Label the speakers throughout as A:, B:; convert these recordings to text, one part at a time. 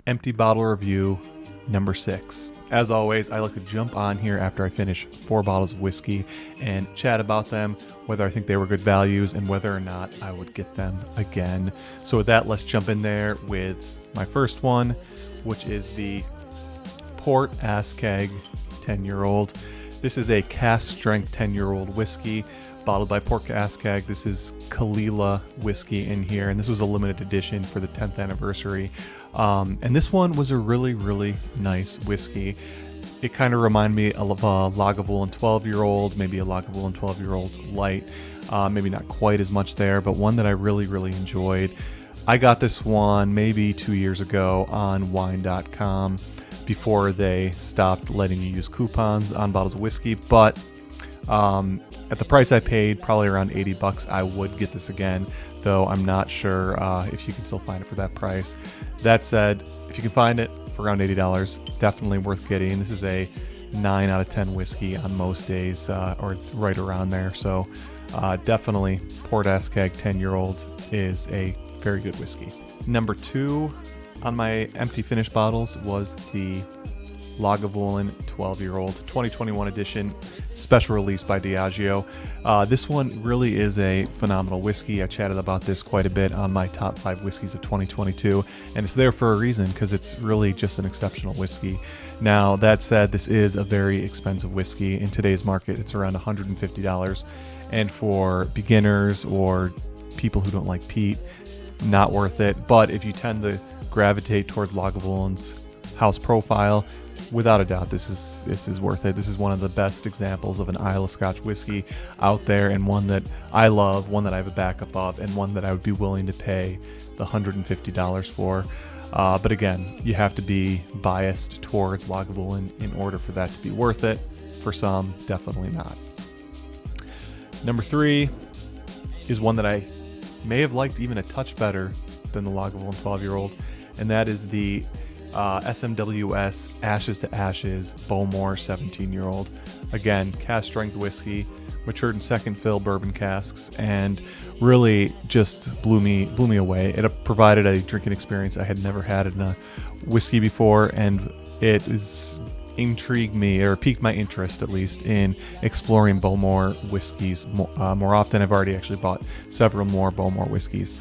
A: empty bottle review number 6. As always, I like to jump on here after I finish 4 bottles of whiskey and chat about them, whether I think they were good values and whether or not I would get them again. So with that, let's jump in there with my first one, which is the Port Askaig 10-year-old. This is a cask strength 10-year-old whiskey bottled by Port Askaig. This is Kalila whiskey in here, and this was a limited edition for the 10th anniversary. And this one was a really, really nice whiskey. It kind of reminded me of a Lagavulin 12-year-old, maybe a Lagavulin 12-year-old light. Maybe not quite as much there, but one that I really, really enjoyed. I got this one maybe 2 years ago on wine.com before they stopped letting you use coupons on bottles of whiskey, but at the price I paid, probably around $80, I would get this again, though I'm not sure if you can still find it for that price. That said, if you can find it for around $80, definitely worth getting. This is a 9 out of 10 whiskey on most days, or right around there. So definitely Port Askaig 10-year-old is a very good whiskey. Number 2 on my empty finish bottles was the Lagavulin 12-year-old 2021 edition, special release by Diageo. This one really is a phenomenal whiskey. I chatted about this quite a bit on my top 5 whiskeys of 2022, and it's there for a reason because it's really just an exceptional whiskey. Now, that said, this is a very expensive whiskey. In today's market, it's around $150, and for beginners or people who don't like peat, not worth it. But if you tend to gravitate towards Lagavulin's house profile, without a doubt, this is worth it. This is one of the best examples of an Isle of Scotch whiskey out there, and one that I love, one that I have a backup of, and one that I would be willing to pay the $150 for. But again, you have to be biased towards Lagavulin in order for that to be worth it. For some, definitely not. Number 3 is one that I may have liked even a touch better than the Lagavulin 12-year-old, and that is the SMWS Ashes to Ashes Bowmore 17-year-old. Again, cask strength whiskey, matured in second fill bourbon casks, and really just blew me away. It provided a drinking experience I had never had in a whiskey before, and it is intrigued me, or piqued my interest at least, in exploring Bowmore whiskeys more often. I've already actually bought several more Bowmore whiskeys.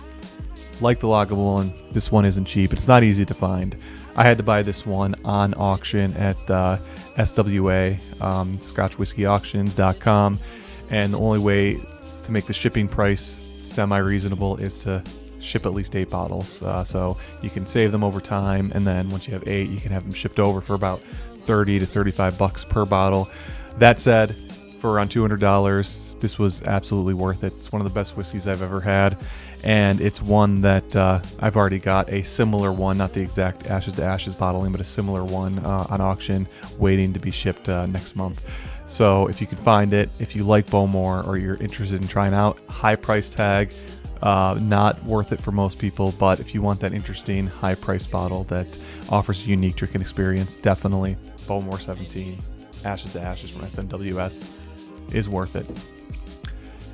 A: Like the Lagavulin, this one isn't cheap. It's not easy to find. I had to buy this one on auction at SWA, scotchwhiskeyauctions.com, and the only way to make the shipping price semi-reasonable is to ship at least 8 bottles. So you can save them over time, and then once you have 8, you can have them shipped over for about $30 to $35 per bottle. That said, for around $200, this was absolutely worth it. It's one of the best whiskeys I've ever had, and it's one that I've already got a similar one, not the exact Ashes to Ashes bottling, but a similar one on auction waiting to be shipped next month. So if you can find it, if you like Bowmore or you're interested in trying out, high price tag, not worth it for most people, but if you want that interesting high price bottle that offers a unique drinking experience, definitely Bowmore 17 Ashes to Ashes from SMWS is worth it.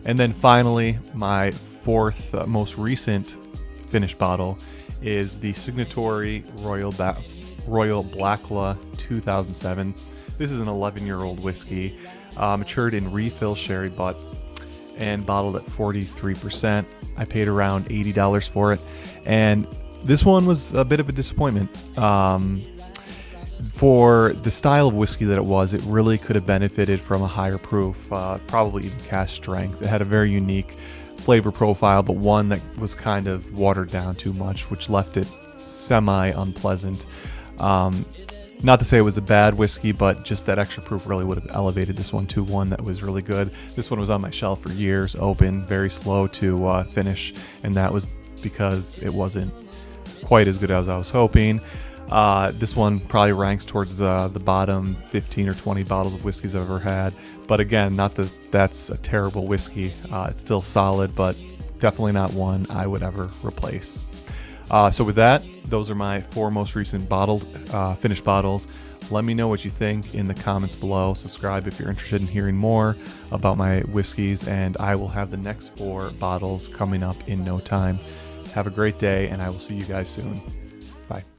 A: And then finally, my 4th most recent finished bottle is the Signatory Royal Brackla 2007. This is an 11-year-old whiskey, matured in refill sherry butt and bottled at 43%. I paid around $80 for it, and this one was a bit of a disappointment. For the style of whiskey that it was, it really could have benefited from a higher proof, probably even cask strength. It had a very unique flavor profile, but one that was kind of watered down too much, which left it semi-unpleasant. Not to say it was a bad whiskey, but just that extra proof really would have elevated this one to one that was really good. This one was on my shelf for years, open, very slow to finish, and that was because it wasn't quite as good as I was hoping. This one probably ranks towards the bottom 15 or 20 bottles of whiskeys I've ever had. But again, not that that's a terrible whiskey. It's still solid, but definitely not one I would ever replace. So with that, those are my 4 most recent finished bottles. Let me know what you think in the comments below. Subscribe if you're interested in hearing more about my whiskeys, and I will have the next 4 bottles coming up in no time. Have a great day, and I will see you guys soon. Bye.